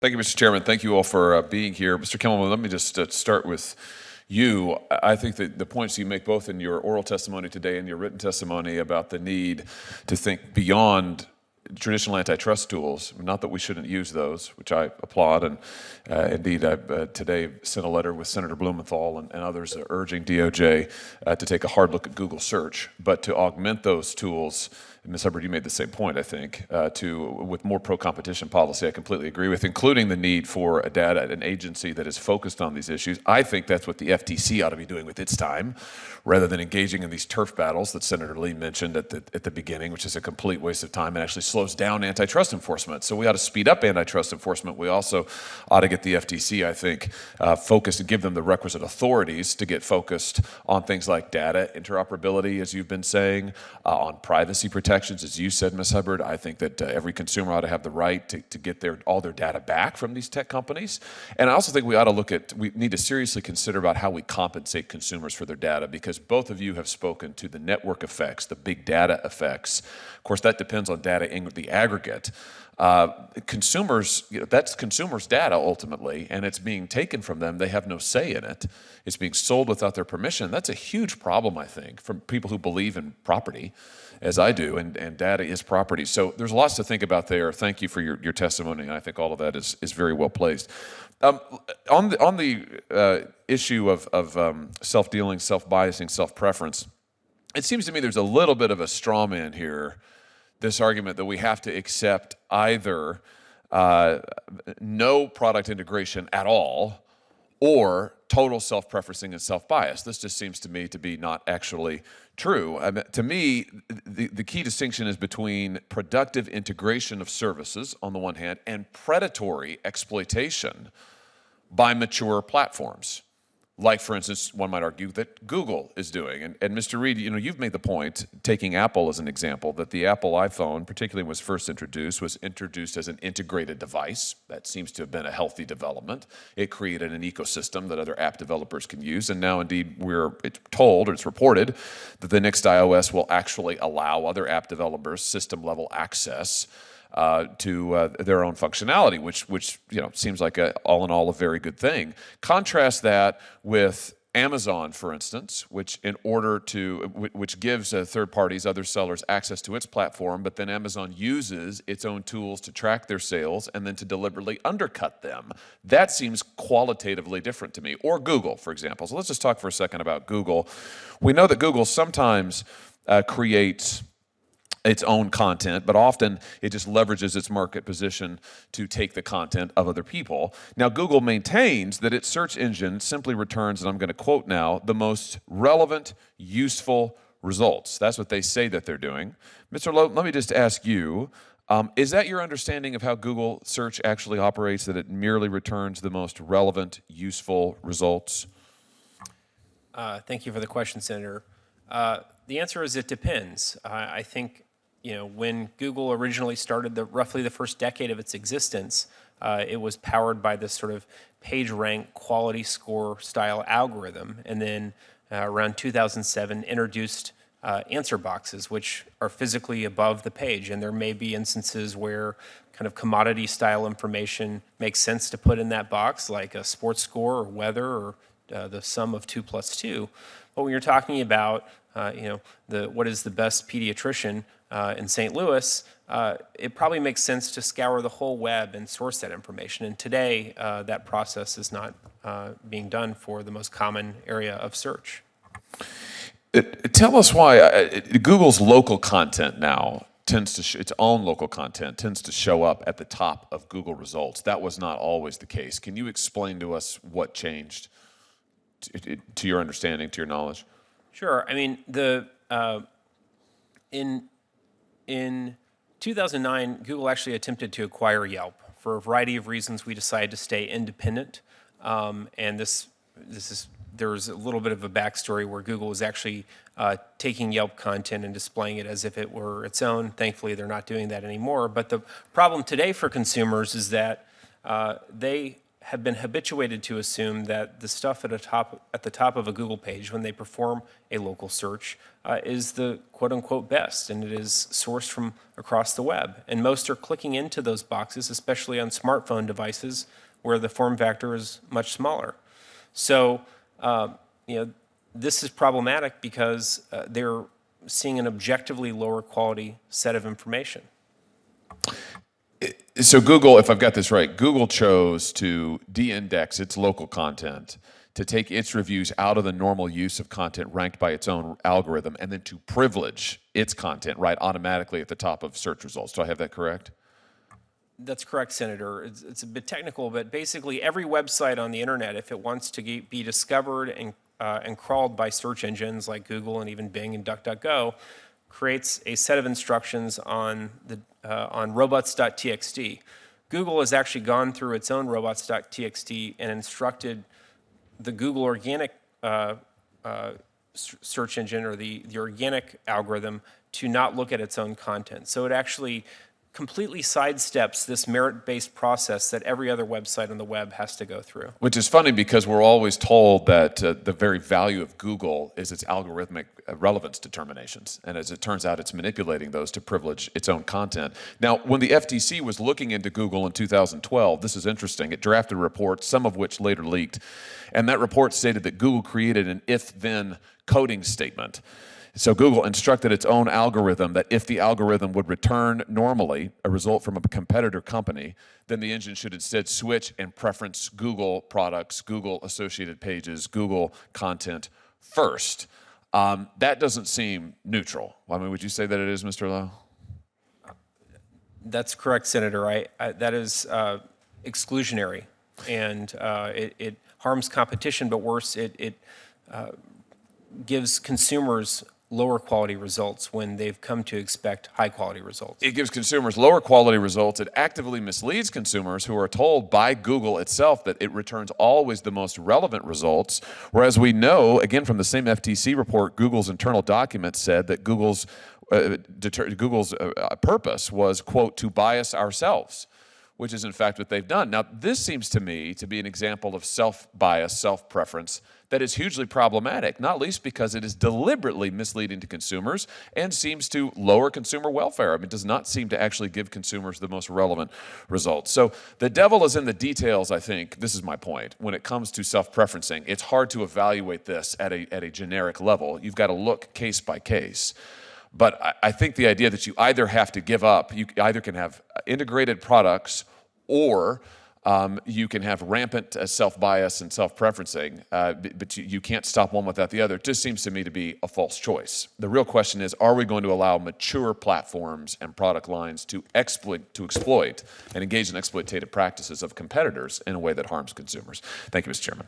Thank you, Mr. Chairman. Thank you all for being here. Mr. Kimmelman, let me just start with you. I think that the points you make both in your oral testimony today and your written testimony about the need to think beyond traditional antitrust tools, not that we shouldn't use those, which I applaud, and indeed I today sent a letter with Senator Blumenthal and others urging DOJ to take a hard look at Google search, but to augment those tools. Ms. Hubbard, you made the same point, I think, with more pro-competition policy. I completely agree with, including the need for an agency that is focused on these issues. I think that's what the FTC ought to be doing with its time, rather than engaging in these turf battles that Senator Lee mentioned at the beginning, which is a complete waste of time and actually slows down antitrust enforcement. So we ought to speed up antitrust enforcement. We also ought to get the FTC, I think, focused and give them the requisite authorities to get focused on things like data interoperability, as you've been saying, on privacy protections, as you said, Ms. Hubbard. I think that every consumer ought to have the right to get all their data back from these tech companies. And I also think we need to seriously consider about how we compensate consumers for their data, because both of you have spoken to the network effects, the big data effects. Of course, that depends on data in the aggregate. Consumers, that's consumers' data ultimately, and it's being taken from them. They have no say in it. It's being sold without their permission. That's a huge problem, I think, from people who believe in property, as I do, and data is property. So there's lots to think about there. Thank you for your testimony, and I think all of that is very well placed. On the issue of self-dealing, self-biasing, self-preference, it seems to me there's a little bit of a straw man here, this argument that we have to accept either no product integration at all or total self-preferencing and self-bias. This just seems to me to be not actually true. To me, the key distinction is between productive integration of services on the one hand and predatory exploitation by mature platforms. Like, for instance, one might argue that Google is doing. And Mr. Reed, you've made the point, taking Apple as an example, that the Apple iPhone, particularly when it was introduced as an integrated device. That seems to have been a healthy development. It created an ecosystem that other app developers can use. And now, indeed, it's reported that the next iOS will actually allow other app developers system-level access to their own functionality, which seems like all in all a very good thing. Contrast that with Amazon, for instance, which gives third parties, other sellers, access to its platform, but then Amazon uses its own tools to track their sales and then to deliberately undercut them. That seems qualitatively different to me. Or Google, for example. So let's just talk for a second about Google. We know that Google sometimes creates its own content, but often it just leverages its market position to take the content of other people. Now, Google maintains that its search engine simply returns, and I'm going to quote now, the most relevant, useful results. That's what they say that they're doing. Mr. Lowe, let me just ask you, is that your understanding of how Google search actually operates, that it merely returns the most relevant, useful results? Thank you for the question, Senator. The answer is it depends. I think when Google originally started roughly the first decade of its existence, it was powered by this sort of PageRank quality score style algorithm, and then around 2007 introduced answer boxes, which are physically above the page. And there may be instances where kind of commodity style information makes sense to put in that box, like a sports score or weather or the sum of 2 plus 2. But when you're talking about what is the best pediatrician in St. Louis, it probably makes sense to scour the whole web and source that information. And today, that process is not being done for the most common area of search. Tell us why Google's local content now its own local content tends to show up at the top of Google results. That was not always the case. Can you explain to us what changed, to your understanding, to your knowledge? Sure. I mean, in 2009, Google actually attempted to acquire Yelp. For a variety of reasons, we decided to stay independent, and there's a little bit of a backstory where Google was actually taking Yelp content and displaying it as if it were its own. Thankfully, they're not doing that anymore. But the problem today for consumers is that they have been habituated to assume that the stuff at the top of a Google page when they perform a local search is the quote-unquote best, and it is sourced from across the web. And most are clicking into those boxes, especially on smartphone devices where the form factor is much smaller. So, this is problematic because they're seeing an objectively lower quality set of information. So Google, if I've got this right, Google chose to de-index its local content, to take its reviews out of the normal use of content ranked by its own algorithm, and then to privilege its content right automatically at the top of search results. Do I have that correct? That's correct, Senator. It's a bit technical, but basically every website on the internet, if it wants to be discovered and crawled by search engines like Google and even Bing and DuckDuckGo, creates a set of instructions on robots.txt. Google has actually gone through its own robots.txt and instructed the Google organic search engine, or the organic algorithm, to not look at its own content. So it actually completely sidesteps this merit-based process that every other website on the web has to go through. Which is funny because we're always told that the very value of Google is its algorithmic relevance determinations. And as it turns out, it's manipulating those to privilege its own content. Now, when the FTC was looking into Google in 2012, this is interesting, it drafted a report, some of which later leaked. And that report stated that Google created an if-then coding statement. So Google instructed its own algorithm that if the algorithm would return normally a result from a competitor company, then the engine should instead switch and preference Google products, Google associated pages, Google content first. That doesn't seem neutral. I mean, would you say that it is, Mr. Lowe? That's correct, Senator. That is exclusionary, and it harms competition, but worse, it gives consumers lower quality results when they've come to expect high quality results. It gives consumers lower quality results. It actively misleads consumers who are told by Google itself that it returns always the most relevant results, whereas we know, again from the same FTC report, Google's internal document said that Google's purpose was, quote, to bias ourselves, which is in fact what they've done. Now, this seems to me to be an example of self-bias, self-preference that is hugely problematic, not least because it is deliberately misleading to consumers and seems to lower consumer welfare. I mean, it does not seem to actually give consumers the most relevant results. So the devil is in the details, I think. This is my point. When it comes to self-preferencing, it's hard to evaluate this at a generic level. You've got to look case by case. But I think the idea that you either have to give up, you either can have integrated products or you can have rampant self-bias and self-preferencing, but you can't stop one without the other. It just seems to me to be a false choice. The real question is, are we going to allow mature platforms and product lines to exploit and engage in exploitative practices of competitors in a way that harms consumers? Thank you, Mr. Chairman.